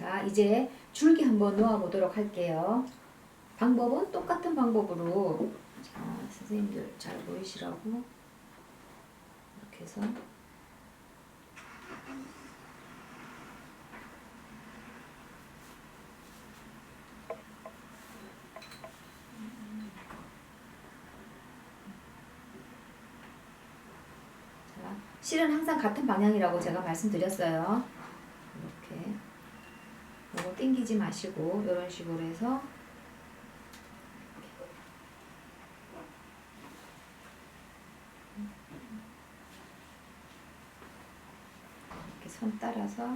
자, 이제 줄기 한번 놓아 보도록 할게요. 방법은 똑같은 방법으로, 자, 선생님들 잘 보이시라고 이렇게 해서 실은 항상 같은 방향이라고 제가 말씀드렸어요. 이렇게 이거 땡기지 마시고 이런 식으로 해서 이렇게 선 따라서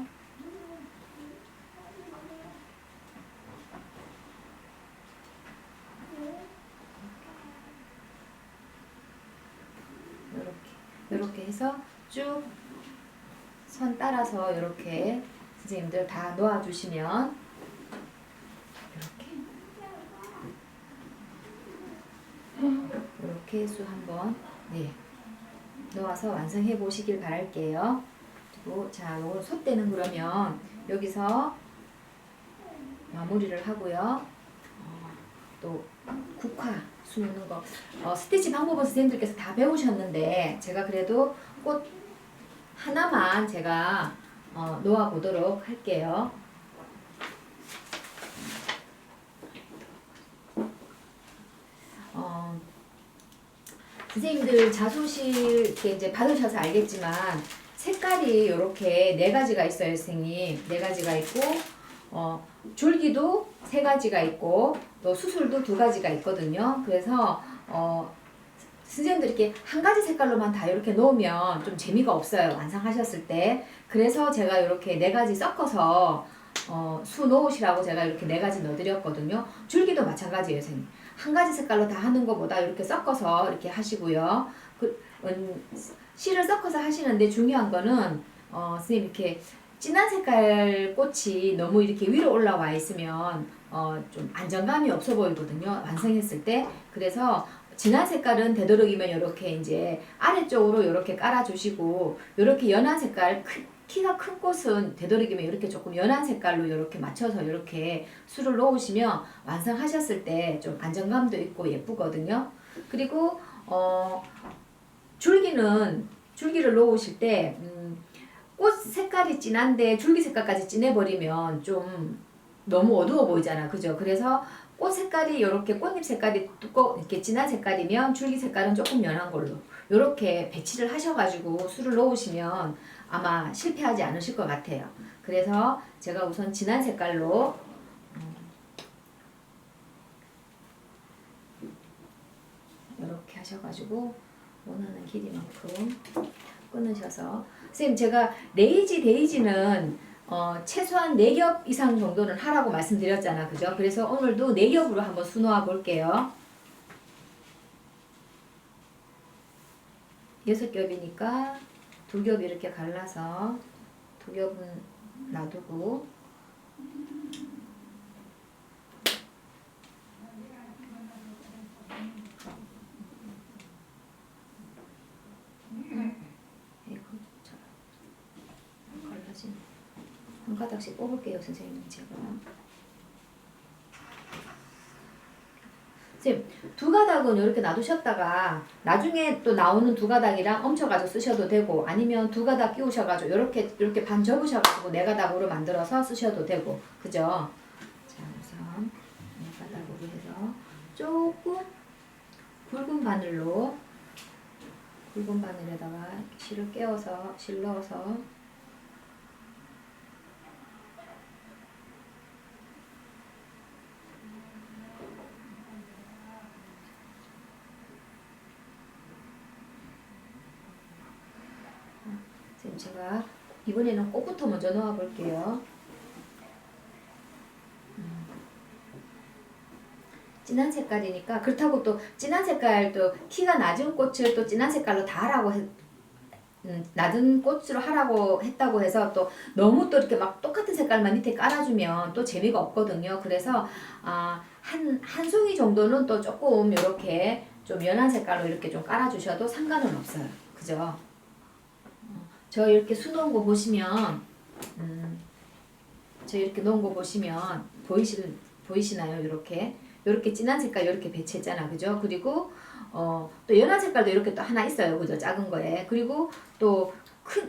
이렇게 해서 쭉 선 따라서 이렇게 선생님들 다 놓아주시면 이렇게 수 한번 놓아서 완성해 보시길 바랄게요. 그리고 자, 요거 솥대는 그러면 여기서 마무리를 하고요. 또 국화 수 놓는 거 스티치 방법은 선생님들께서 다 배우셨는데 제가 그래도 꽃 하나만 제가 놓아 보도록 할게요. 선생님들 자소실 이제 받으셔서 알겠지만 색깔이 이렇게 4가지가 있어요, 선생님. 4가지가 있고 줄기도 3가지가 있고 또 수술도 2가지가 있거든요. 그래서 선생님들이 이렇게 한 가지 색깔로만 다 이렇게 놓으면 좀 재미가 없어요, 완성하셨을 때. 그래서 제가 이렇게 4가지 섞어서 수 놓으시라고 제가 이렇게 4가지 넣어드렸거든요. 줄기도 마찬가지예요, 선생님. 한 가지 색깔로 다 하는 것보다 이렇게 섞어서 이렇게 하시고요. 실을 섞어서 하시는데 중요한 거는 선생님 이렇게 진한 색깔 꽃이 너무 이렇게 위로 올라와 있으면 좀 안정감이 없어 보이거든요, 완성했을 때. 그래서 진한 색깔은 되도록이면 이렇게 이제 아래쪽으로 이렇게 깔아주시고, 이렇게 연한 색깔 키가 큰 꽃은 되도록이면 이렇게 조금 연한 색깔로 이렇게 맞춰서 이렇게 수를 놓으시면 완성하셨을 때 좀 안정감도 있고 예쁘거든요. 그리고 줄기를 놓으실 때 꽃 색깔이 진한데 줄기 색깔까지 진해버리면 좀 너무 어두워 보이잖아, 그죠? 그래서 꽃 색깔이 이렇게 꽃잎 색깔이 이렇게 진한 색깔이면 줄기 색깔은 조금 연한 걸로 이렇게 배치를 하셔가지고 수를 놓으시면 아마 실패하지 않으실 것 같아요. 그래서 제가 우선 진한 색깔로 이렇게 하셔가지고 원하는 길이만큼 끊으셔서, 선생님 제가 데이지는 최소한 4겹 이상 정도는 하라고 말씀드렸잖아, 그죠? 그래서 오늘도 4겹으로 한번 수놓아 볼게요. 6겹이니까 2겹 이렇게 갈라서 2겹은 놔두고, 한 가닥씩 뽑을게요, 선생님. 제가 선생님 2가닥은 이렇게 놔두셨다가 나중에 또 나오는 2가닥이랑 엉쳐가지고 쓰셔도 되고, 아니면 2가닥 끼우셔가지고 이렇게 반 접으셔가지고 4가닥으로 만들어서 쓰셔도 되고, 그죠? 자, 우선 4가닥으로 해서 조금 굵은 바늘에다가 실을 깨워서 실 넣어서 제가 이번에는 꽃부터 먼저 넣어 볼게요. 진한 색깔이니까, 그렇다고 또 진한 색깔 또 키가 낮은 꽃을 또 진한 색깔로 다 하라고 낮은 꽃으로 하라고 했다고 해서 또 너무 또 이렇게 막 똑같은 색깔만 밑에 깔아주면 또 재미가 없거든요. 그래서 한 송이 정도는 또 조금 이렇게 좀 연한 색깔로 이렇게 좀 깔아주셔도 상관은 없어요, 그죠? 저 이렇게 수놓은 거 보시면 저 이렇게 놓은 거 보시면 보이시나요? 이렇게 진한 색깔 이렇게 배치했잖아, 그죠? 그리고 또 연한 색깔도 이렇게 또 하나 있어요, 그죠? 작은 거에. 그리고 또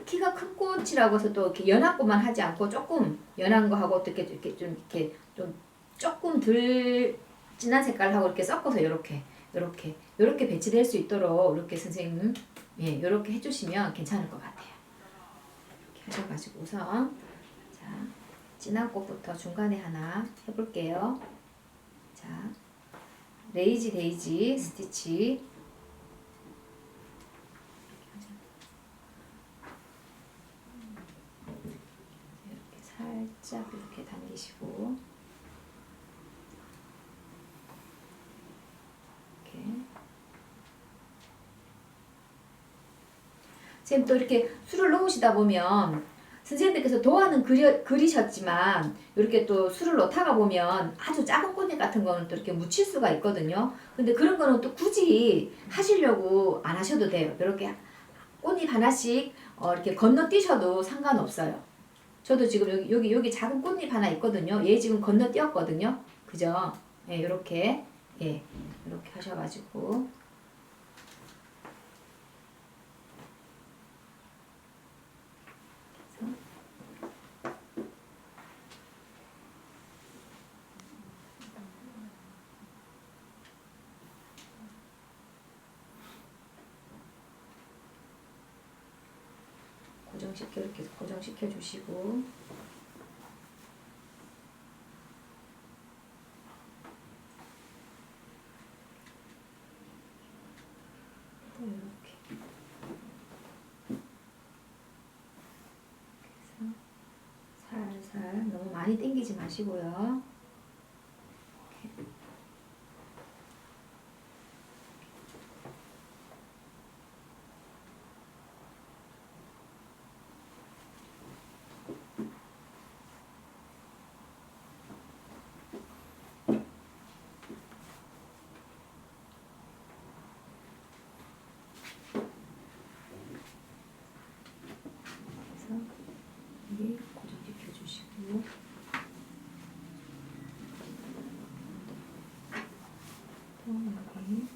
키가 큰 꽃이라고 해서 또 이렇게 연한 꽃만 하지 않고 조금 연한 거 하고 또 이렇게 좀 조금 덜 진한 색깔하고 이렇게 섞어서 이렇게 배치될 수 있도록 이렇게 선생님 이렇게 해주시면 괜찮을 것 같아요. 이렇게 하셔가지고 우선 자 진한 꽃부터 중간에 하나 해볼게요. 자 레이지 데이지 스티치 이렇게 살짝 이렇게 당기시고 이렇게 선생님 또 이렇게 술을 놓으시다 보면 선생님께서 도안은 그리셨지만 이렇게 또 술을 놓다가 보면 아주 작은 꽃잎 같은 거는 또 이렇게 묻힐 수가 있거든요. 근데 그런 거는 또 굳이 하시려고 안 하셔도 돼요. 이렇게 꽃잎 하나씩 이렇게 건너뛰셔도 상관없어요. 저도 지금 여기 작은 꽃잎 하나 있거든요. 얘 지금 건너뛰었거든요. 그죠? 예, 이렇게 이렇게 하셔가지고 이렇게 고정시켜 주시고 또 이렇게 그래서 살살 너무 많이 당기지 마시고요. 이렇게. 여기 고정시켜 주시고 또 여기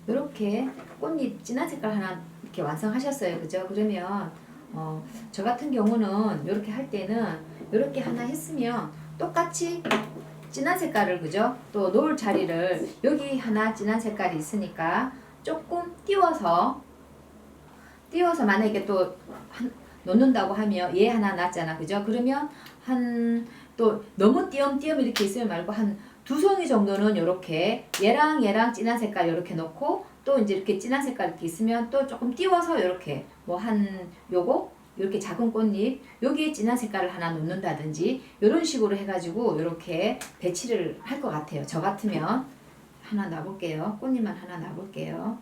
이렇게 꽃잎 진한 색깔 하나 이렇게 완성하셨어요. 그죠? 그러면 저 같은 경우는 이렇게 할 때는 이렇게 하나 했으면 똑같이 진한 색깔을 그죠? 또 놓을 자리를 여기 하나 진한 색깔이 있으니까 조금 띄워서 만약에 또 놓는다고 하면 얘 하나 놨잖아. 그죠? 그러면 또 너무 띄엄띄엄 이렇게 있으면 말고 한 두 송이 정도는 이렇게 얘랑 진한 색깔 이렇게 놓고 또 이제 이렇게 진한 색깔 이렇게 있으면 또 조금 띄워서 이렇게 뭐 요거 이렇게 작은 꽃잎 여기에 진한 색깔을 하나 놓는다든지 이런 식으로 해가지고 이렇게 배치를 할 것 같아요. 저 같으면 하나 놔볼게요. 꽃잎만 하나 놔볼게요.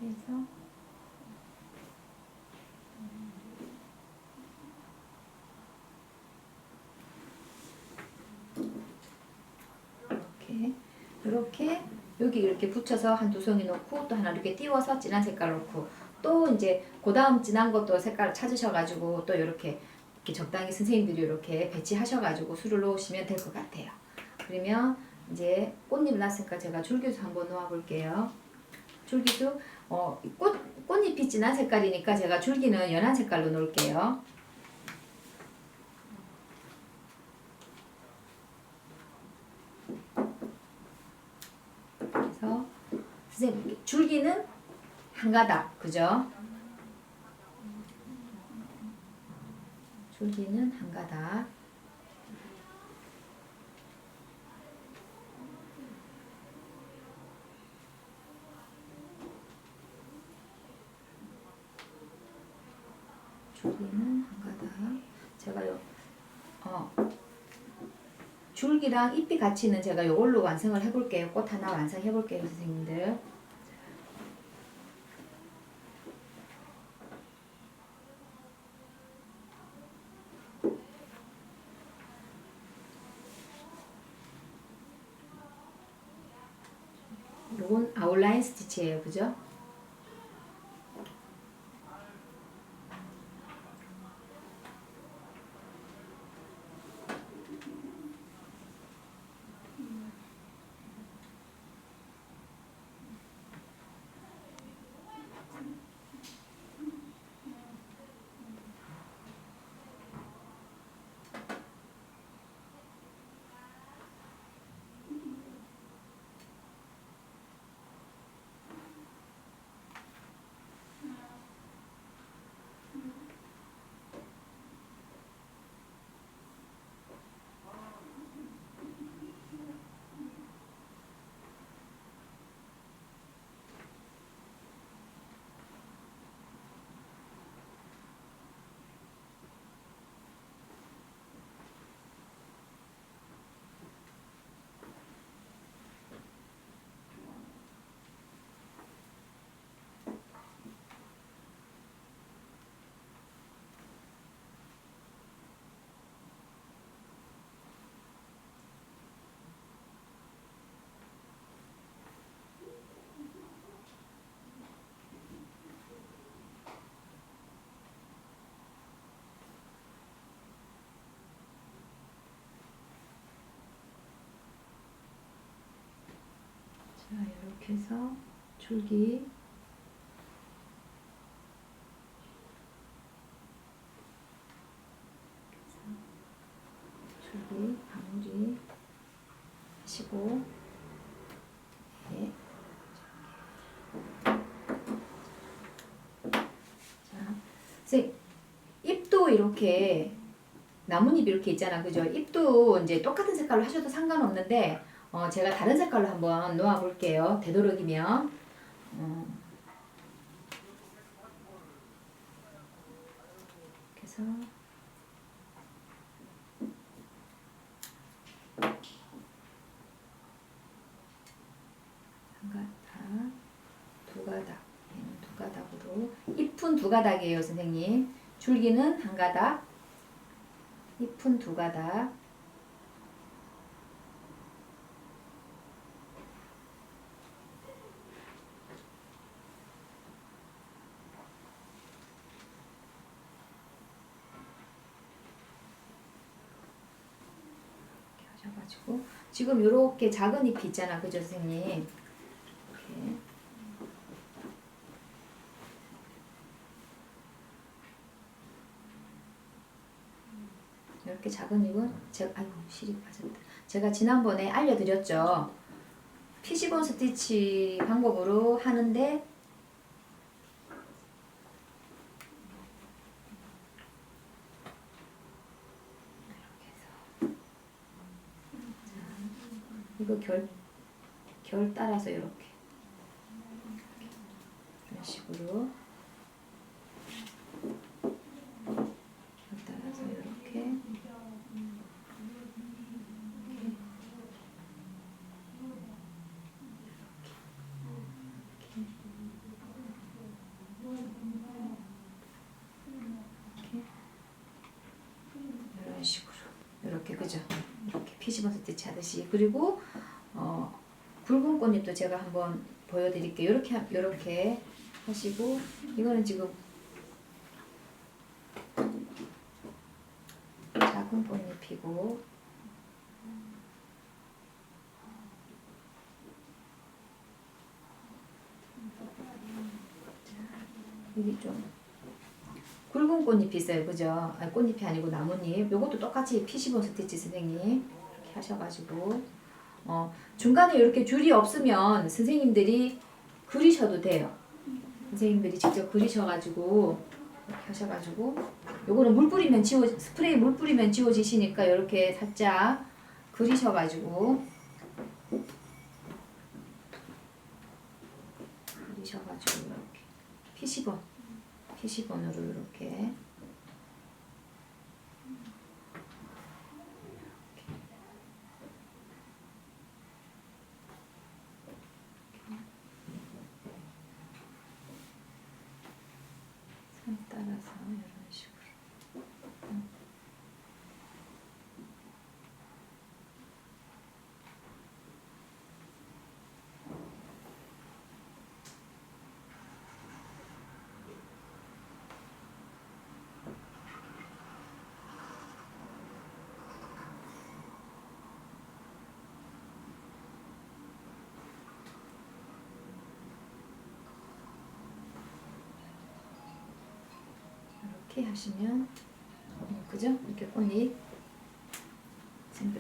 해서 이렇게 여기 이렇게 붙여서 한 두 송이 놓고 또 하나 이렇게 띄워서 진한 색깔 놓고 또 이제 그 다음 진한 것도 색깔을 찾으셔가지고 또 이렇게 적당히 선생님들이 이렇게 배치하셔가지고 수를 놓으시면 될 것 같아요. 그러면 이제 꽃잎 났으니까 제가 줄기수 한번 놓아 볼게요. 줄기수 꽃잎이 진한 색깔이니까 제가 줄기는 연한 색깔로 놓을게요. 그래서 선생님 줄기는 한 가닥, 그죠? 줄기는 한 가닥. 줄기는 한 가닥. 제가요, 줄기랑 잎이 같이 있는 제가 이걸로 완성을 해볼게요. 꽃 하나 완성해볼게요, 선생님들. 요건 아웃라인 스티치예요, 그죠? 자, 이렇게 해서 줄기 마무리 하시고, 네. 자, 선생님, 잎도 이렇게 나뭇잎 이렇게 있잖아, 그죠? 잎도 이제 똑같은 색깔로 하셔도 상관없는데 제가 다른 색깔로 한번 놓아 볼게요. 되도록이면 그래서 한 가닥, 두 가닥, 얘는 두 가닥으로 잎은 두 가닥이에요, 선생님. 줄기는 한 가닥, 잎은 두 가닥. 하셔가지고 지금 이렇게 작은 잎이 있잖아, 그죠, 선생님? 이렇게. 이렇게 작은 잎은 아이고 실이 빠졌다. 제가 지난번에 알려드렸죠. 피시본 스티치 방법으로 하는데 이거 결 따라서 이렇게 이런 식으로 결 따라서 이렇게 피시본 스티치 하듯이. 그리고 굵은 꽃잎도 제가 한번 보여드릴게요. 이렇게 하시고, 이거는 지금 작은 꽃잎이고, 여기 좀 굵은 꽃잎이 있어요. 그죠? 아니, 꽃잎이 아니고 나뭇잎. 요것도 똑같이 피시본 스티치 선생님 이렇게 하셔가지고, 중간에 이렇게 줄이 없으면 선생님들이 그리셔도 돼요. 선생님들이 직접 그리셔가지고 이렇게 하셔가지고, 요거는 물 뿌리면 스프레이 물 뿌리면 지워지시니까 이렇게 살짝 그리셔가지고 이렇게 피시본으로 이렇게 선 따라서 이런 식으로. 이렇게 하시면, 그죠? 이렇게 꽃잎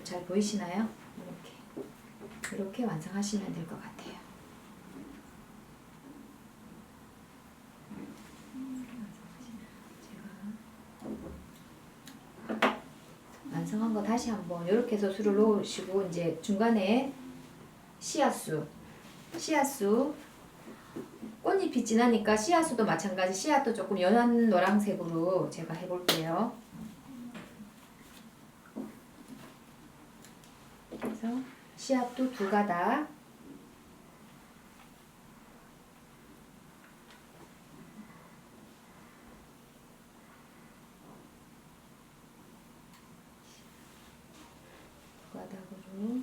잘 보이시나요? 이렇게 완성하시면 될 것 같아요. 제가 완성한 거 다시 한번 이렇게 해서 술을 넣으시고, 이제 중간에 씨앗수 꽃잎이 진하니까 씨앗수도 마찬가지, 씨앗도 조금 연한 노란색으로 제가 해볼게요. 그래서 씨앗도 2가닥, 가닥으로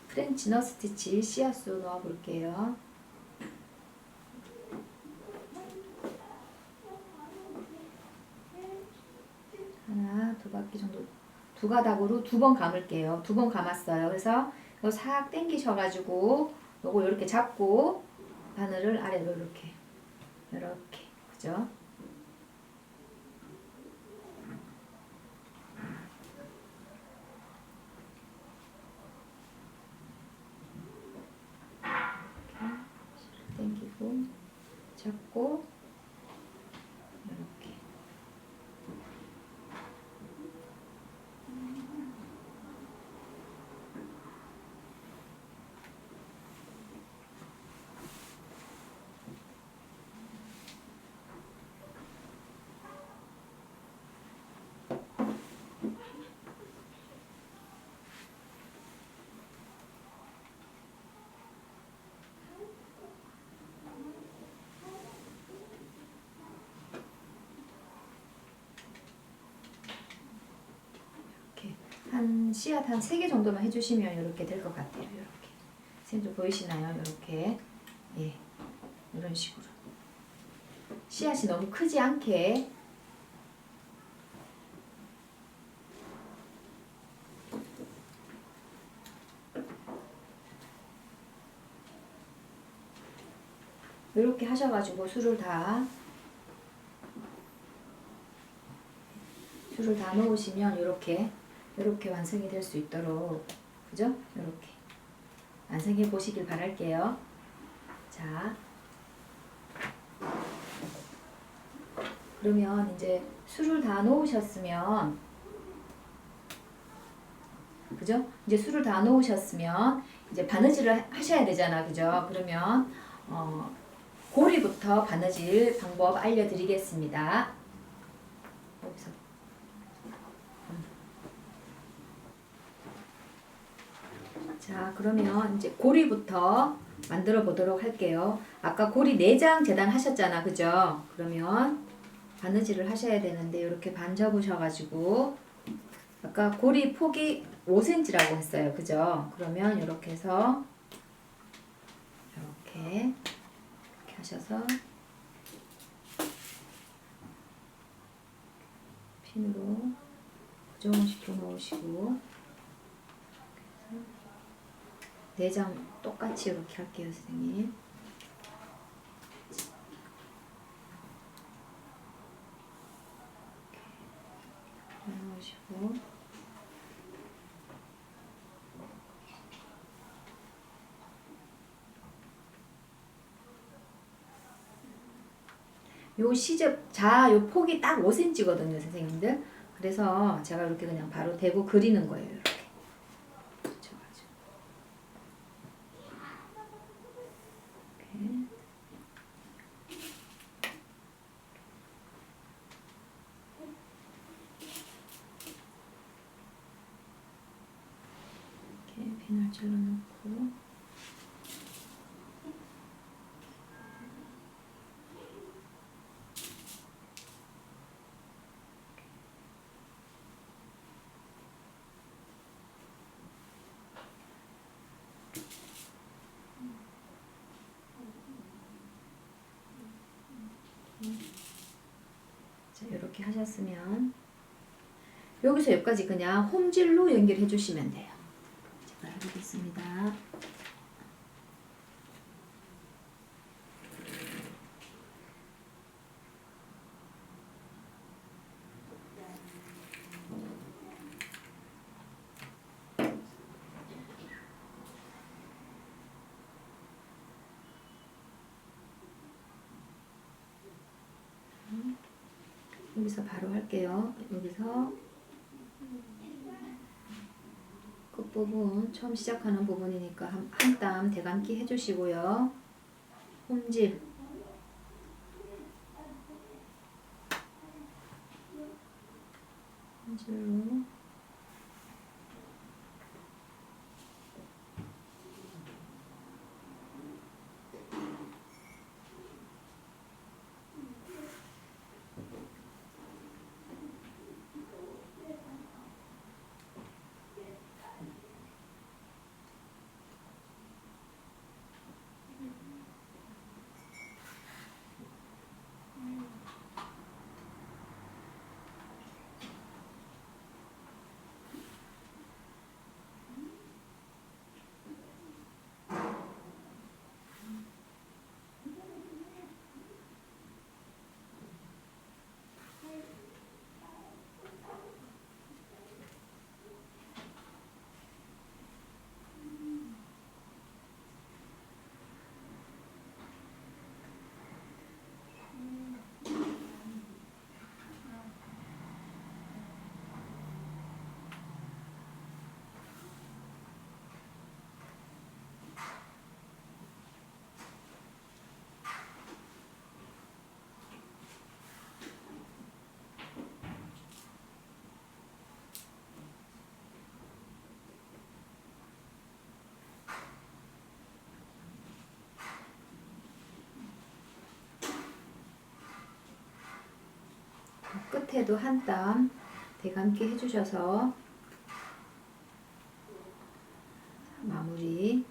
프렌치 너 스티치 씨앗수 넣어 볼게요. 하나, 2바퀴 정도, 2가닥으로 2번 감을게요. 2번 감았어요. 그래서 이거 싹 당기셔가지고 요거 이렇게 잡고 바늘을 아래로 이렇게 그죠? 당기고 잡고 이렇게. 한 씨앗 한 3개 정도만 해주시면 이렇게 될 것 같아요. 이렇게 선생님 보이시나요? 이렇게, 예, 이런 식으로 씨앗이 너무 크지 않게 이렇게 하셔가지고 술을 다 넣으시면 이렇게 완성이 될 수 있도록, 그죠? 이렇게 완성해 보시길 바랄게요. 자, 그러면 이제 술을 다 넣으셨으면, 그죠? 이제 술을 다 넣으셨으면 이제 바느질을 하셔야 되잖아, 그죠? 그러면 고리부터 바느질 방법 알려드리겠습니다. 여기서 자, 그러면 이제 고리부터 만들어 보도록 할게요. 아까 고리 4장 재단 하셨잖아, 그죠? 그러면 바느질을 하셔야 되는데 이렇게 반 접으셔가지고 아까 고리 폭이 5cm라고 했어요, 그죠? 그러면 이렇게 해서 이렇게 하셔서 핀으로 고정을 시켜 놓으시고 4장 똑같이 이렇게 할게요, 선생님. 이렇게 놓으시고 요 시접 요 폭이 딱 5cm거든요, 선생님들. 그래서 제가 이렇게 그냥 바로 대고 그리는 거예요, 이렇게. 붙여가지고. 이렇게. 이렇게 핀을 찔러 놓고. 자, 이렇게 하셨으면 여기서 여기까지 그냥 홈질로 연결해 주시면 돼요. 제가 해보겠습니다. 여기서 바로 할게요. 여기서 끝부분 처음 시작하는 부분이니까 한 땀 대감기 해주시고요. 홈질 홈질로 끝에도 한 땀 대감기 해주셔서 마무리.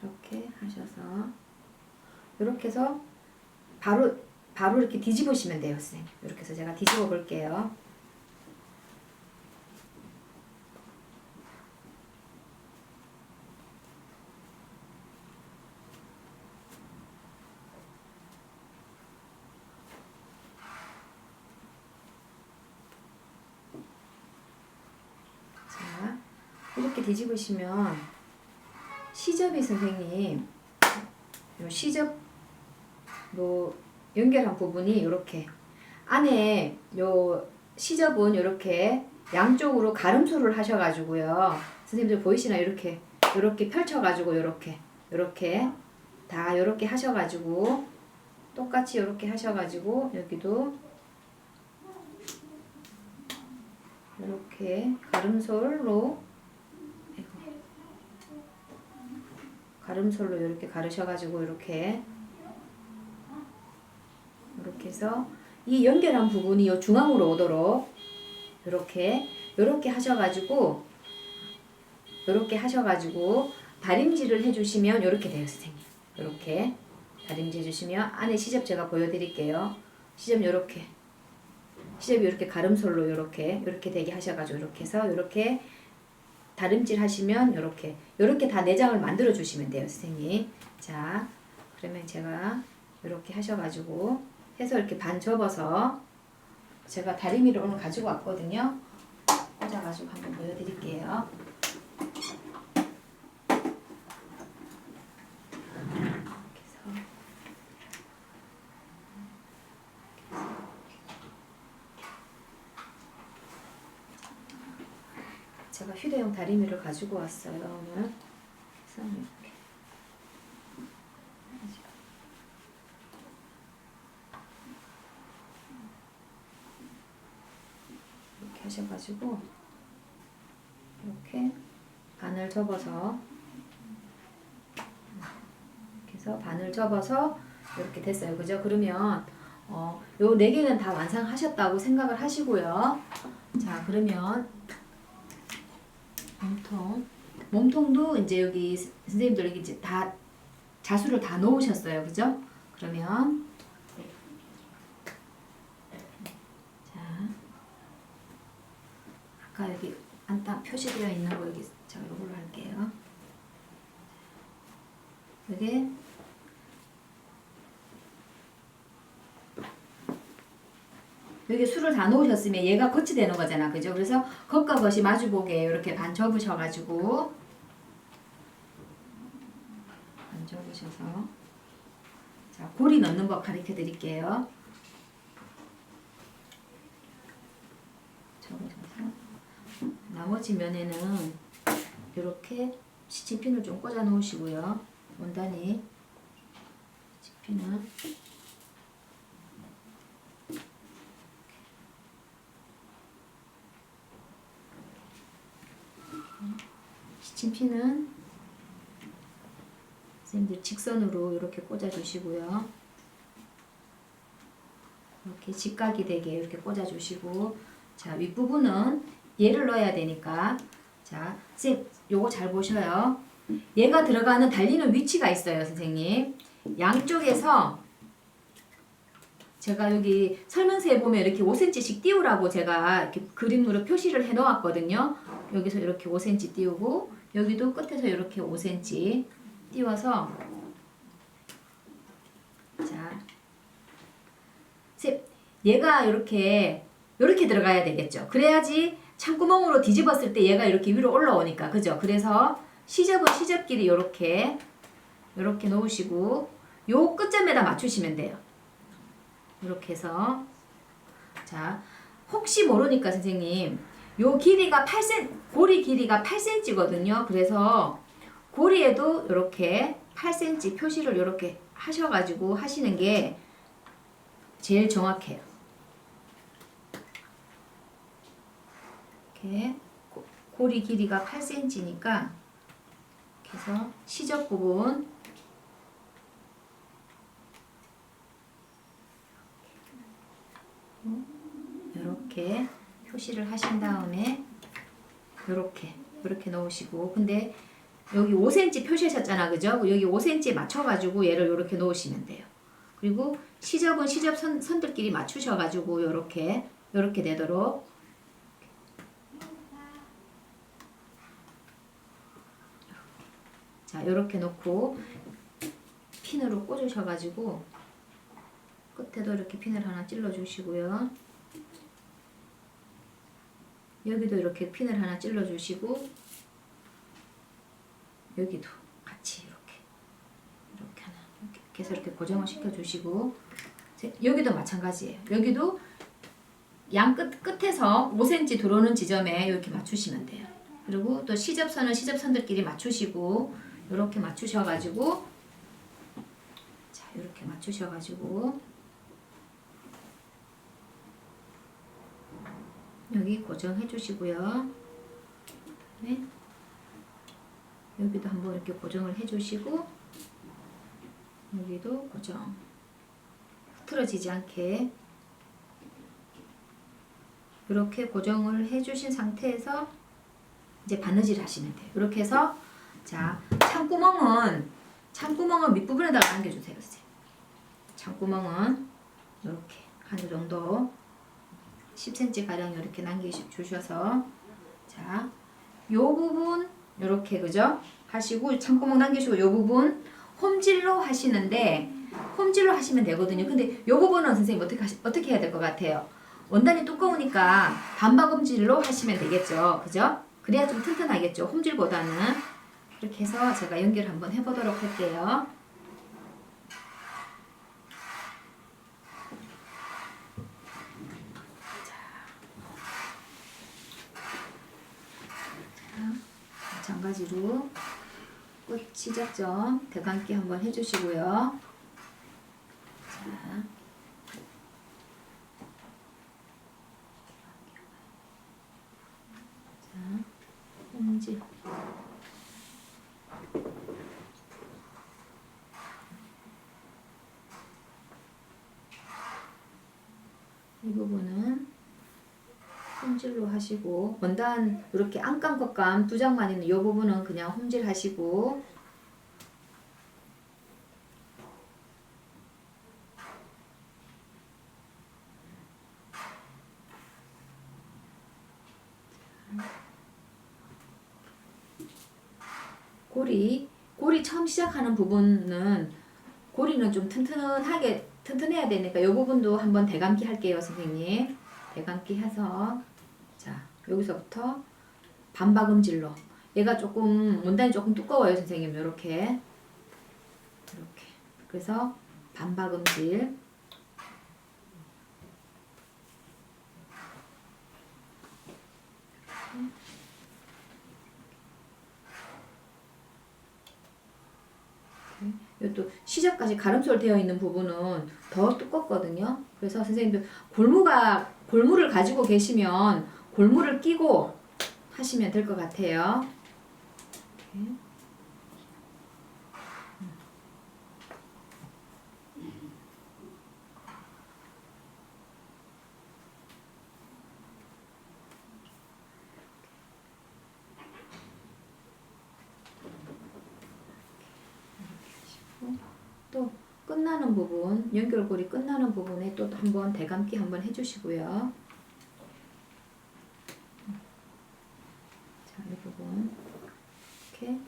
이렇게 하셔서 이렇게 해서 바로 이렇게 뒤집으시면 돼요, 선생님. 이렇게 해서 제가 뒤집어 볼게요. 자, 이렇게 뒤집으시면 시접이 선생님, 요 시접 연결한 부분이 이렇게 안에 요 시접은 이렇게 양쪽으로 가름소를 하셔가지고요. 선생님들 보이시나요? 이렇게 펼쳐가지고 이렇게 다 이렇게 하셔가지고 똑같이 이렇게 하셔가지고 여기도 이렇게 가름솔로 이렇게 가르셔가지고 이렇게 해서 이 연결한 부분이 요 중앙으로 오도록 이렇게 하셔가지고 다림질을 해주시면 이렇게 돼요, 선생님. 이렇게 다림질 해주시면 안에 시접 제가 보여드릴게요. 시접 이렇게 가름솔로 이렇게 되게 하셔가지고 이렇게 해서 이렇게 다림질 하시면 이렇게 다 내장을 만들어 주시면 돼요, 선생님. 자, 그러면 제가 이렇게 하셔가지고 해서 이렇게 반 접어서 제가 다리미를 오늘 가지고 왔거든요. 꽂아가지고 한번 보여드릴게요. 제가 휴대용 다리미를 가지고 왔어요, 오늘. 그래서 이렇게 하셔가지고 이렇게 반을 접어서 이렇게 해서 반을 접어서 이렇게 됐어요, 그죠? 그러면 요 4개는 다 완성하셨다고 생각을 하시고요. 자, 그러면 몸통도 이제 여기 선생님들 여기 이제 다 자수를 다 놓으셨어요, 그죠? 그러면 자, 아까 여기 안딱 표시되어 있는 거 여기 제가 이걸로 할게요. 여기 술을 다 놓으셨으면 얘가 겉이 되는 거잖아, 그죠? 그래서 겉과 겉이 마주보게 이렇게 반 접으셔가지고 반 접으셔서 자, 고리 넣는 법 가르쳐 드릴게요. 접으셔서 나머지 면에는 이렇게 시침핀을 좀 꽂아 놓으시고요. 원단이 시침핀은 선생님들 직선으로 이렇게 꽂아 주시고요. 이렇게 직각이 되게 이렇게 꽂아 주시고, 자, 윗부분은 얘를 넣어야 되니까, 자, 선생님 요거 잘 보셔요. 얘가 들어가는 달리는 위치가 있어요, 선생님. 양쪽에서 제가 여기 설명서에 보면 이렇게 5cm씩 띄우라고 제가 이렇게 그림으로 표시를 해 놓았거든요. 여기서 이렇게 5cm 띄우고, 여기도 끝에서 이렇게 5cm 띄워서, 자, 얘가 이렇게 들어가야 되겠죠. 그래야지 창구멍으로 뒤집었을 때 얘가 이렇게 위로 올라오니까, 그죠? 그래서 시접은 시접끼리 이렇게 놓으시고, 요 끝점에다 맞추시면 돼요. 이렇게 해서, 자, 혹시 모르니까 선생님, 요 길이가 8cm, 고리 길이가 8cm거든요. 그래서 고리에도 이렇게 8cm 표시를 이렇게 하셔가지고 하시는 게 제일 정확해요. 이렇게 고리 길이가 8cm니까 이렇게 해서 시접 부분 이렇게 표시를 하신 다음에 이렇게 넣으시고, 근데 여기 5cm 표시하셨잖아, 그죠? 여기 5cm 맞춰가지고 얘를 이렇게 놓으시면 돼요. 그리고 시접은 시접 선들끼리 맞추셔가지고 이렇게 되도록 자, 이렇게 놓고 핀으로 꽂으셔가지고 끝에도 이렇게 핀을 하나 찔러 주시고요. 여기도 이렇게 핀을 하나 찔러 주시고, 여기도 같이 이렇게 하나 이렇게 해서 이렇게 고정을 시켜 주시고, 여기도 마찬가지예요. 여기도 양 끝에서 5cm 들어오는 지점에 이렇게 맞추시면 돼요. 그리고 또 시접선은 시접선들끼리 맞추시고, 이렇게 맞추셔가지고, 자, 이렇게 맞추셔가지고 여기 고정해 주시고요. 네. 여기도 한번 이렇게 고정을 해 주시고 여기도 고정. 흐트러지지 않게 이렇게 고정을 해 주신 상태에서 이제 바느질 하시면 돼요. 이렇게 해서 자, 창구멍은 밑부분에다가 남겨주세요. 창구멍은 이렇게 한 이 정도 10cm 가량 이렇게 남겨주셔서 자, 요 부분 이렇게 그죠? 하시고 창구멍 남기시고 요 부분 홈질로 하시는데 홈질로 하시면 되거든요. 근데 요 부분은 선생님 어떻게 해야 될 것 같아요? 원단이 두꺼우니까 반박 홈질로 하시면 되겠죠. 그죠? 그래야 좀 튼튼하겠죠. 홈질보다는. 그렇게 해서 제가 연결 한번 해보도록 할게요. 마찬가지로 끝 시작점 대감기 한번 해주시고요. 자, 홈질 이 부분은 홈질로 하시고 원단 이렇게 안감 겉감 두 장만 있는 이 부분은 그냥 홈질 하시고 고리 처음 시작하는 부분은 고리는 좀 튼튼해야 되니까 이 부분도 한번 대감기 할게요, 선생님. 대감기 해서 자, 여기서부터 반박음질로 얘가 조금 원단이 조금 두꺼워요, 선생님. 이렇게 그래서 반박음질 이것도 시접까지 가름솔 되어 있는 부분은 더 두껍거든요. 그래서 선생님들 골무를 가지고 계시면 골무를 끼고 하시면 될 것 같아요. 이렇게. 또 끝나는 부분, 연결고리 끝나는 부분에 또 한번 대감기 한번 해주시고요. 자, 이 부분 이렇게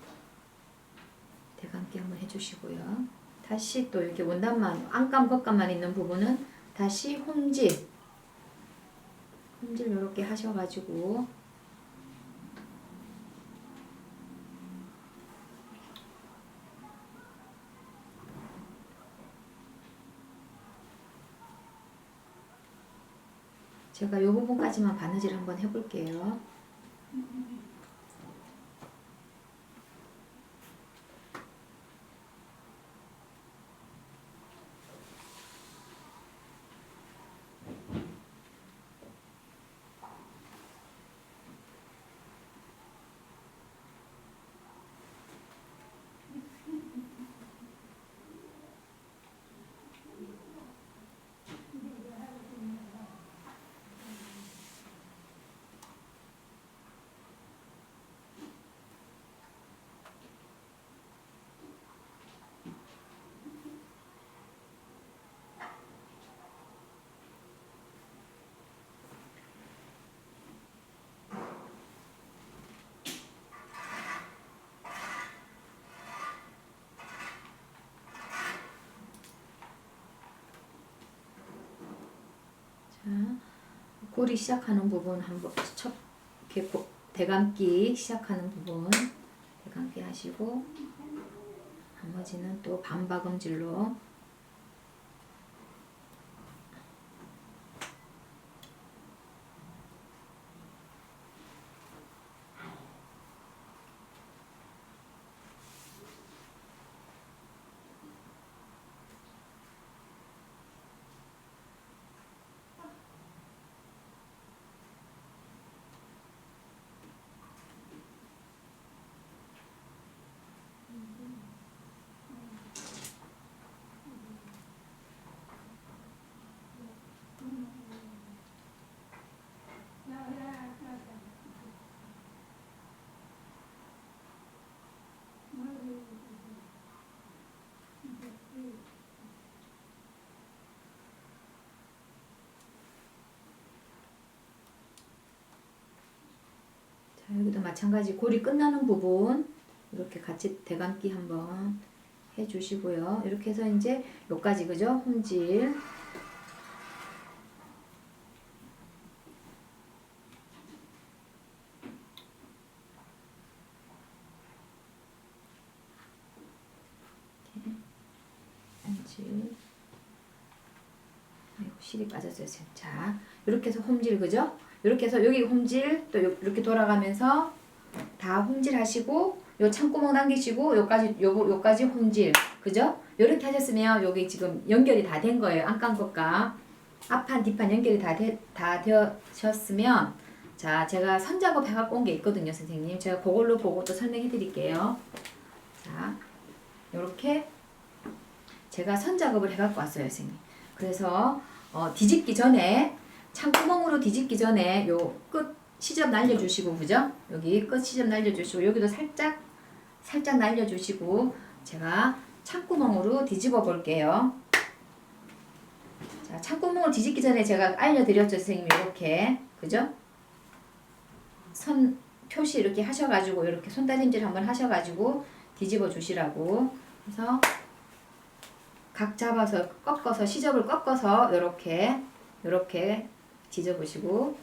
대감기 한번 해주시고요. 다시 또 이렇게 원단만 안감 겉감만 있는 부분은 다시 홈질 이렇게 하셔가지고 제가 이 부분까지만 바느질 한번 해볼게요. 자, 고리 시작하는 부분 한번 이렇게 대감기 시작하는 부분 대감기 하시고 나머지는 또 반박음질로 마찬가지 골이 끝나는 부분 이렇게 같이 대감기 한번 해주시고요. 이렇게 해서 이제 여기까지 그죠? 홈질. 홈질. 아이고, 실이 빠졌어요. 자, 이렇게 해서 홈질 그죠? 이렇게 해서 여기 홈질 또 이렇게 돌아가면서 다 홈질 하시고 요 창구멍 당기시고 요까지 홈질 그죠? 이렇게 하셨으면 여기 지금 연결이 다 된 거예요. 안깐 것과 앞판 뒷판 연결이 다 되셨으면 자 제가 선작업 해갖고 온 게 있거든요 선생님. 제가 그걸로 보고 또 설명해 드릴게요. 자 요렇게 제가 선작업을 해갖고 왔어요 선생님. 그래서 뒤집기 전에 창구멍으로 뒤집기 전에 요 끝 시접 날려주시고 그죠? 여기 끝 시접 날려주시고 여기도 살짝 날려주시고 제가 창구멍으로 뒤집어 볼게요. 자, 창구멍을 뒤집기 전에 제가 알려드렸죠 선생님. 이렇게 그죠? 선 표시 이렇게 하셔가지고 이렇게 손다림질 한번 하셔가지고 뒤집어 주시라고. 그래서 각 잡아서 꺾어서 시접을 꺾어서 요렇게 뒤져보시고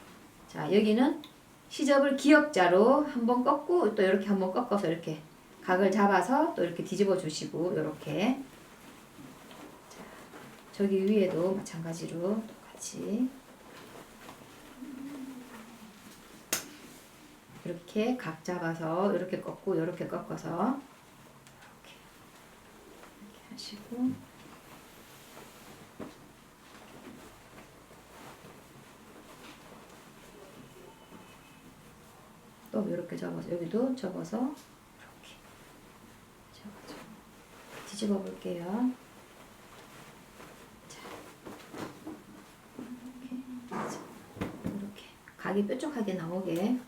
자 여기는 시접을 기역자로 한번 꺾고 또 이렇게 한번 꺾어서 이렇게 각을 잡아서 또 이렇게 뒤집어 주시고 요렇게 자, 저기 위에도 마찬가지로 똑같이 이렇게 각 잡아서 이렇게 꺾고 이렇게 꺾어서 이렇게 하시고 또 이렇게 접어서 여기도 접어서 이렇게 접어서 뒤집어 볼게요. 자, 이렇게 각이 뾰족하게 나오게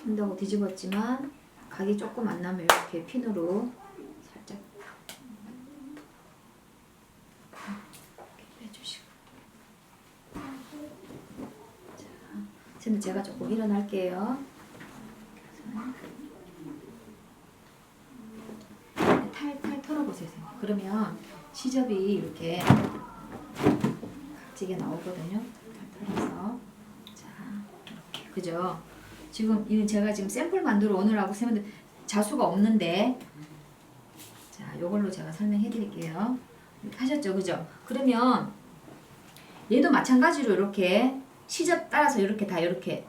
한다고 뒤집었지만 각이 조금 안 나면 이렇게 핀으로 살짝 이렇게 빼주시고 제가 조금 일어날게요. 탈탈 털어보세요. 그러면 시접이 이렇게 각지게 나오거든요. 탈 털어서 자 이렇게 그죠? 지금 이건 제가 지금 샘플 만들어 오느라고 쌤들 자수가 없는데 자 요걸로 제가 설명해 드릴게요. 이렇게 하셨죠, 그죠? 그러면 얘도 마찬가지로 이렇게 시접 따라서 이렇게 다 이렇게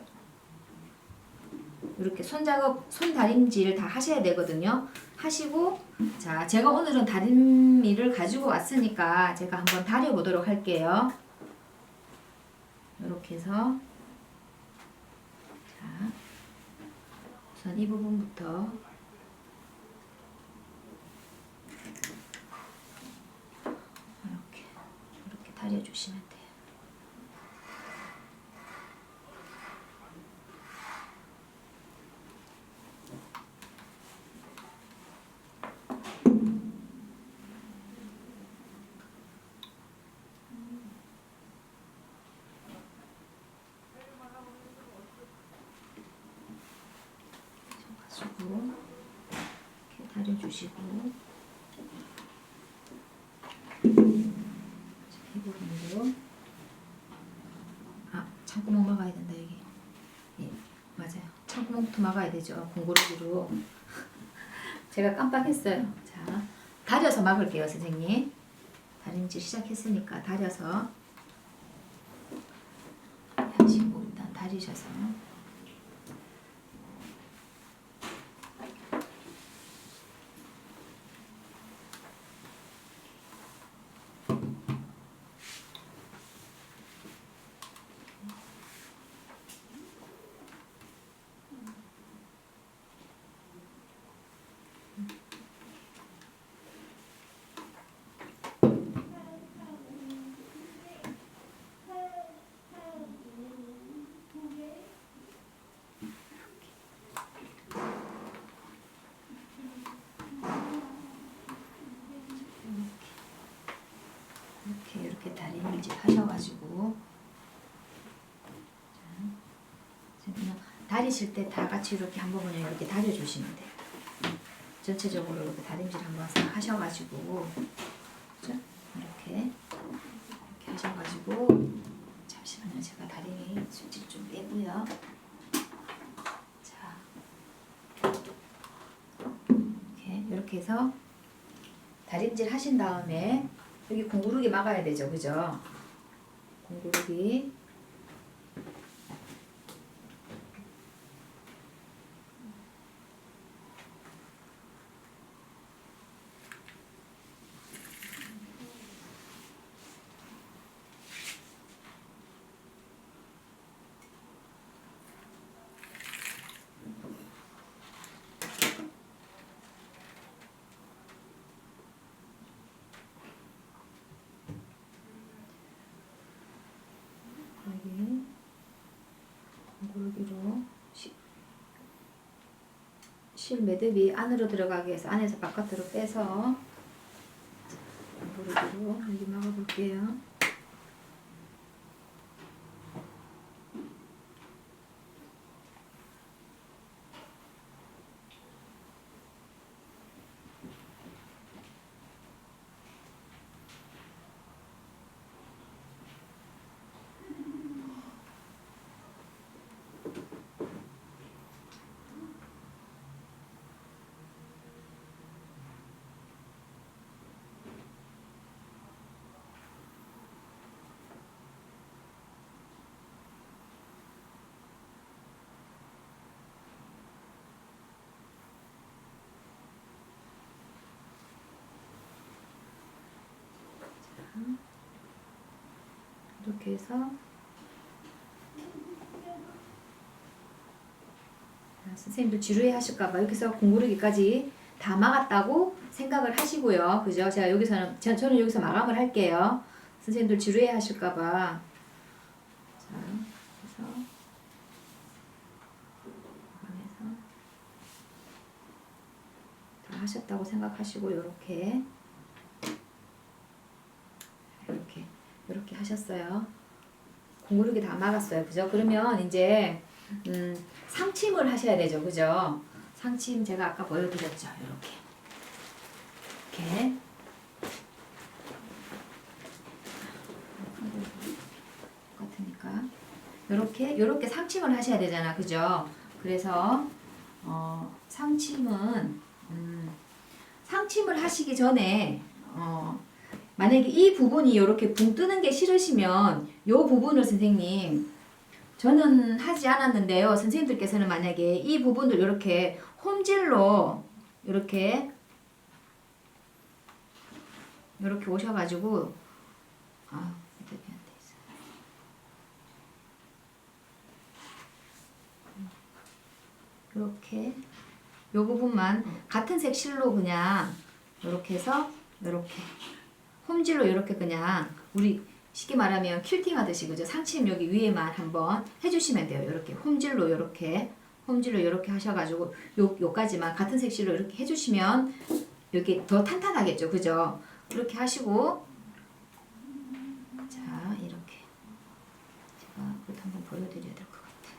손작업, 손다림질 다 하셔야 되거든요. 하시고 자 제가 오늘은 다림미를 가지고 왔으니까 제가 한번 다려 보도록 할게요. 이렇게 해서 자 우선 이 부분부터 이렇게 다려 주시면 돼요. 이렇게 다려주시고 이 부분도 창구멍 막아야 된다 여기. 예, 맞아요. 창구멍부터 막아야 되죠. 공고르기로 제가 깜빡했어요. 자, 다려서 막을게요 선생님. 다림질 시작했으니까 다려서 하시고 일단 다리셔서 이렇게 다림질 하셔가지고 자, 그냥 다리실 때 다 같이 이렇게 한번 그냥 이렇게 다려주시면 돼요. 전체적으로 이렇게 다림질 한번 싹 하셔가지고, 그죠? 이렇게 하셔가지고, 잠시만요. 제가 다리 수질 좀 빼고요. 자, 이렇게 해서 다림질 하신 다음에 여기 공구르기 막아야 되죠, 그죠? 공구르기. 여기 공구르기로 실 매듭이 안으로 들어가게 해서 안에서 바깥으로 빼서 공구르기로 여기 막아볼게요. 이렇게 해서 선생님들 지루해 하실까봐 여기서 공구르기까지 다 막았다고 생각을 하시고요. 그죠? 제가 여기서는, 저는 여기서 마감을 할게요. 선생님들 지루해 하실까봐. 자, 그래서 마감해서 다 하셨다고 생각하시고, 이렇게 하셨어요. 공구르기 다 막았어요. 그죠? 그러면 이제 상침을 하셔야 되죠. 그죠? 상침 제가 아까 보여드렸죠. 이렇게 똑같으니까 이렇게 상침을 하셔야 되잖아. 그죠? 그래서 상침은 상침을 하시기 전에 만약에 이 부분이 이렇게 붕 뜨는 게 싫으시면 이 부분을 선생님, 저는 하지 않았는데요. 선생님들께서는 만약에 이 부분을 이렇게 홈질로 이렇게 오셔가지고 이렇게 요 부분만 같은 색 실로 그냥 이렇게 해서 이렇게 홈질로 이렇게 그냥 우리 쉽게 말하면 퀼팅 하듯이 그죠? 상침 여기 위에만 한번 해주시면 돼요. 이렇게 홈질로 이렇게 하셔가지고 요까지만 같은 색실로 이렇게 해주시면 여기 더 탄탄하겠죠, 그죠? 이렇게 하시고 자 이렇게 제가 그것도 한번 보여드려야 될 것 같아요.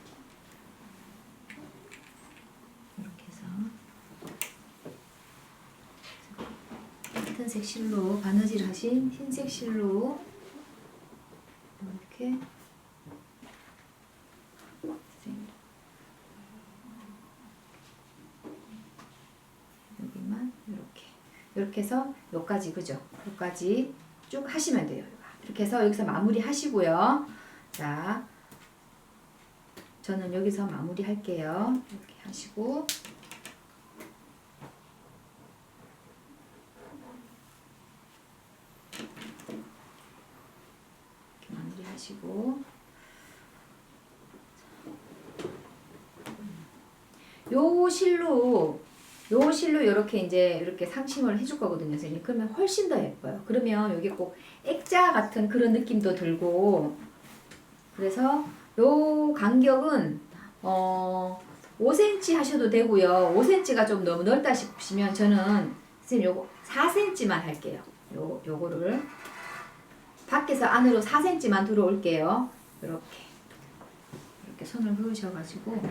이렇게 해서 같은 색 실로 바느질 하신 흰색 실로 이렇게 여기만 이렇게 해서 여기까지 그죠? 여기까지 쭉 하시면 돼요. 이렇게 해서 여기서 마무리 하시고요. 자, 저는 여기서 마무리 할게요. 이렇게 하시고 이렇게 마무리 하시고 요 실로 이렇게 이제 이렇게 상침을 해줄 거거든요, 선생님. 그러면 훨씬 더 예뻐요. 그러면 여기 꼭 액자 같은 그런 느낌도 들고, 그래서 요 간격은 5cm 하셔도 되고요. 5cm가 좀 너무 넓다 싶으시면 저는 선생님 요거 4cm만 할게요. 요거를 밖에서 안으로 4cm만 들어올게요. 이렇게 손을 그으셔가지고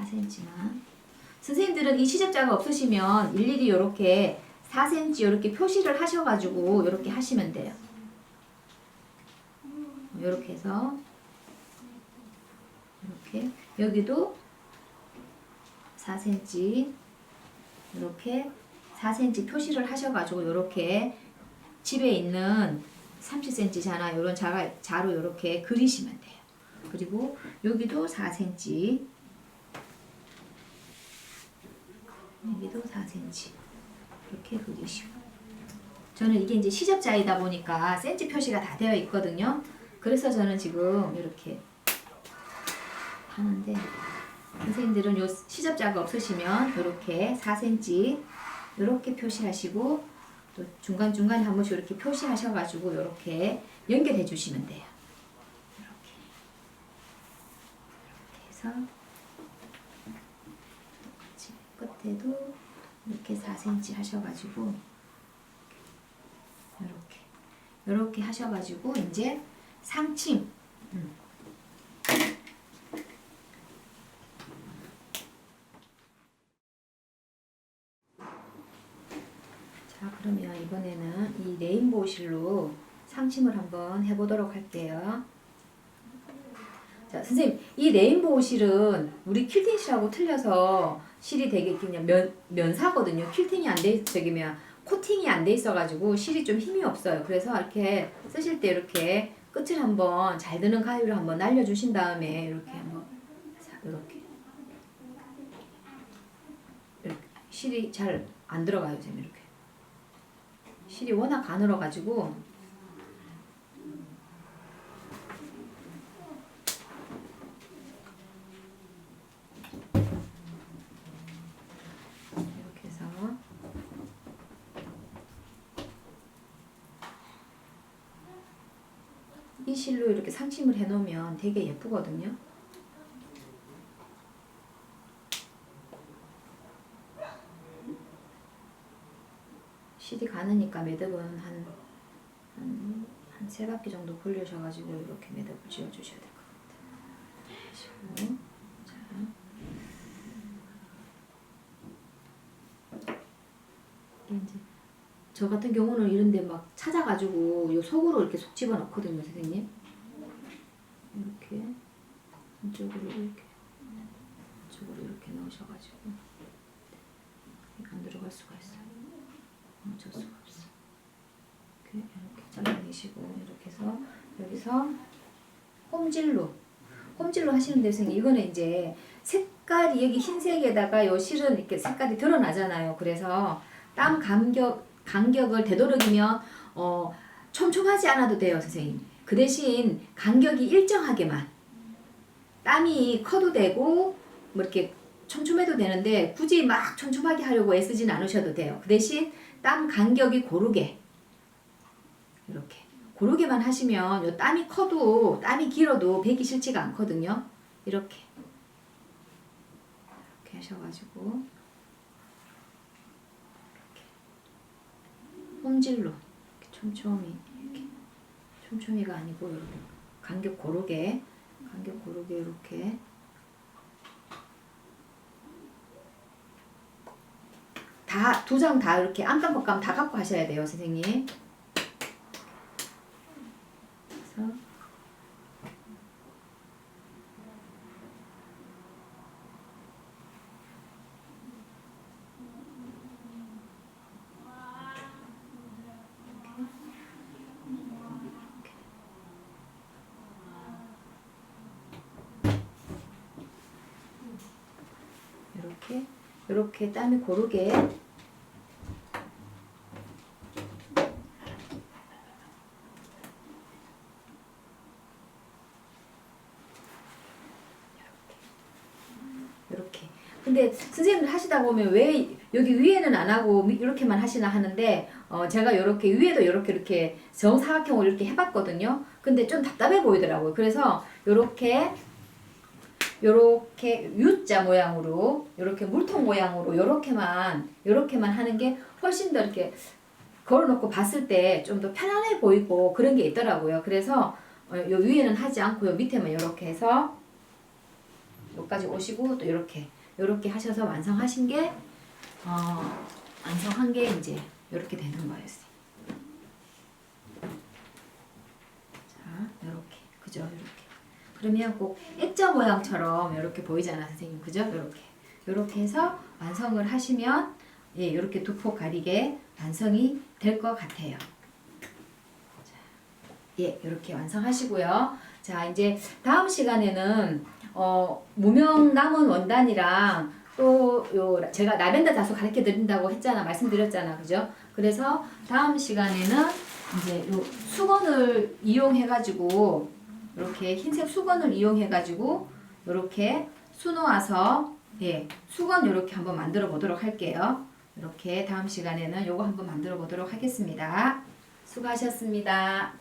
4cm만. 선생님들은 이 시접자가 없으시면 일일이 이렇게 4cm 이렇게 표시를 하셔가지고 이렇게 하시면 돼요. 이렇게 해서 이렇게 여기도 4cm 이렇게 4cm 표시를 하셔가지고 이렇게 집에 있는 30cm잖아. 이런 자로 이렇게 그리시면 돼요. 그리고 여기도 4cm 여기도 4cm 이렇게 그리시고 저는 이게 이제 시접자이다 보니까 센치 표시가 다 되어 있거든요. 그래서 저는 지금 이렇게 하는데 선생님들은 요 시접자가 없으시면 이렇게 4cm 이렇게 표시하시고 또 중간중간에 한 번씩 이렇게 표시하셔가지고 이렇게 연결해 주시면 돼요. 이렇게 해서 똑같이 끝에도 이렇게 4cm 하셔가지고 이렇게 하셔가지고 이제 상층 자, 그러면 이번에는 이 레인보우 실로 상침을 한번 해보도록 할게요. 자, 선생님, 이 레인보우 실은 우리 퀼팅 실하고 틀려서 실이 되게 그냥 면사거든요. 퀼팅이 안 돼, 코팅이 안 돼 있어가지고 실이 좀 힘이 없어요. 그래서 이렇게 쓰실 때 이렇게 끝을 한번 잘 드는 가위로 한번 날려주신 다음에 이렇게 한번 이렇게 실이 잘 안 들어가요. 지금 이렇게 실이 워낙 가늘어가지고 이렇게 해서 이 실로 이렇게 상침을 해놓으면 되게 예쁘거든요. 실이 가느니까 매듭은 한 3바퀴 정도 굴려셔가지고 이렇게 매듭을 지어주셔야 될 것 같아요. 이제 저 같은 경우는 이런데 막 찾아가지고 요 속으로 이렇게 속 집어넣거든요, 선생님. 이렇게 이쪽으로 이렇게 넣으셔가지고 안 들어갈 수가 있어요. 어쩔 수가 없어. 이렇게 잘라내시고 이렇게 해서 여기서 홈질로 하시는데 선생님 이거는 이제 색깔이 여기 흰색에다가 요 실은 이렇게 색깔이 드러나잖아요. 그래서 땀 간격을 되도록이면 촘촘하지 않아도 돼요, 선생님. 그 대신 간격이 일정하게만 땀이 커도 되고 뭐 이렇게 촘촘해도 되는데 굳이 막 촘촘하게 하려고 애쓰진 않으셔도 돼요. 그 대신 땀 간격이 고르게 이렇게 고르게만 하시면 요 땀이 커도 땀이 길어도 배기 싫지가 않거든요. 이렇게 하셔가지고 홈질로 이렇게 촘촘히가 아니고 이렇게 간격 고르게 이렇게 다 두 장 다 이렇게 안감박감 다 갖고 하셔야 돼요, 선생님. 그래서 이렇게 땀이 고르게 이렇게. 근데 선생님들 하시다 보면 왜 여기 위에는 안 하고 이렇게만 하시나 하는데 제가 이렇게 위에도 이렇게 정사각형으로 이렇게 해봤거든요. 근데 좀 답답해 보이더라고요. 그래서 이렇게 U자 모양으로 이렇게 물통 모양으로 이렇게만 하는 게 훨씬 더 이렇게 걸어놓고 봤을 때 좀 더 편안해 보이고 그런 게 있더라고요. 그래서 요 위에는 하지 않고 요 밑에만 이렇게 해서 여기까지 오시고 또 이렇게 이렇게 하셔서 완성하신 게 완성한 게 이제 이렇게 되는 거였어요. 자, 이렇게 그죠? 이렇게 그러면 꼭 액자 모양처럼 이렇게 보이잖아, 선생님, 그죠? 이렇게 해서 완성을 하시면 예, 이렇게 두 폭 가리개 완성이 될 것 같아요. 자, 예, 이렇게 완성하시고요. 자, 이제 다음 시간에는 무명 남은 원단이랑 또 요 제가 라벤더 다소 가르쳐 드린다고 했잖아, 말씀드렸잖아, 그죠? 그래서 다음 시간에는 이제 요 수건을 이용해 가지고 이렇게 흰색 수건을 이용해 가지고 이렇게 수놓아서 예, 수건 이렇게 한번 만들어 보도록 할게요. 이렇게 다음 시간에는 요거 한번 만들어 보도록 하겠습니다. 수고하셨습니다.